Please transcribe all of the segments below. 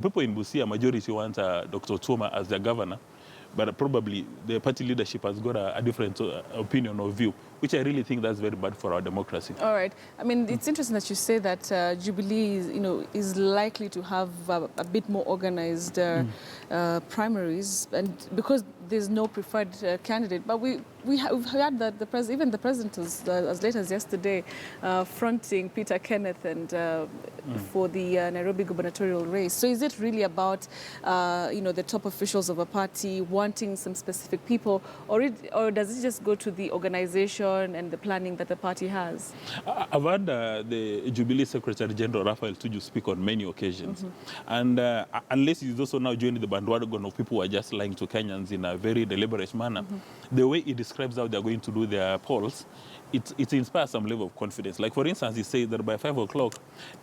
People in Busia, majority want Dr. Tuma as their governor, but probably the party leadership has got a different opinion or view, which I really think that's very bad for our democracy. All right. I mean, it's interesting that you say that Jubilee is likely to have a bit more organized primaries, and because there's no preferred candidate. But we've heard that even the president is, as late as yesterday, fronting Peter Kenneth and for the Nairobi gubernatorial race. So is it really about the top officials of a party wanting some specific people, or does it just go to the organization and the planning that the party has? I've had the Jubilee Secretary General Raphael Tuju speak on many occasions, and unless he's also now joining the bandwagon of people who are just lying to Kenyans in a very deliberate manner, the way he describes how they're going to do their polls, it inspires some level of confidence. Like, for instance, he says that by 5 o'clock,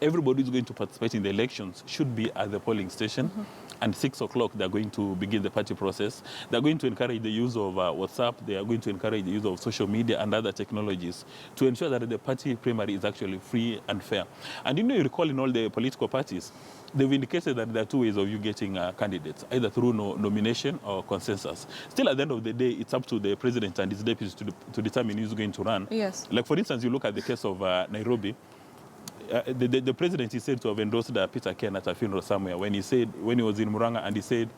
everybody who's going to participate in the elections should be at the polling station. And 6 o'clock, they're going to begin the party process. They're going to encourage the use of WhatsApp. They are going to encourage the use of social media and other technologies to ensure that the party primary is actually free and fair. And you recall in all the political parties, they've indicated that there are two ways of you getting candidates, either through nomination or consensus. Still, at the end of the day, it's up to the president and his deputies to determine who's going to run. Yes. Like, for instance, you look at the case of Nairobi. The president is said to have endorsed Peter Kenneth at a funeral somewhere when he was in Muranga, and he said,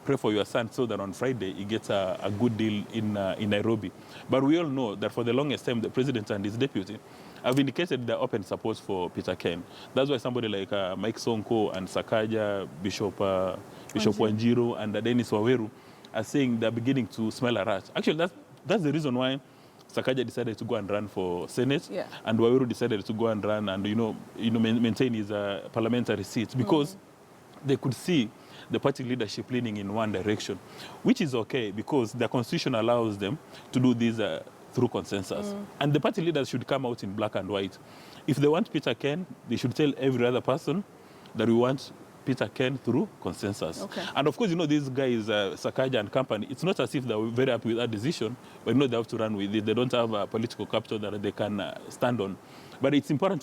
pray for your son so that on Friday he gets a good deal in Nairobi. But we all know that for the longest time, the president and his deputy have indicated their open support for Peter Ken. That's why somebody like Mike Sonko and Sakaja, Bishop Wanjiru and Dennis Waweru are saying they're beginning to smell a rat. Actually, that's the reason why Sakaja decided to go and run for Senate, and Waweru decided to go and run and maintain his parliamentary seats, because they could see the party leadership leaning in one direction, which is okay because the constitution allows them to do this through consensus. And the party leaders should come out in black and white. If they want Peter Ken, they should tell every other person that we want Peter Ken through consensus. Okay. And of course, these guys, Sakaja and company, it's not as if they're very happy with that decision, but they have to run with it. They don't have a political capital that they can stand on. But it's important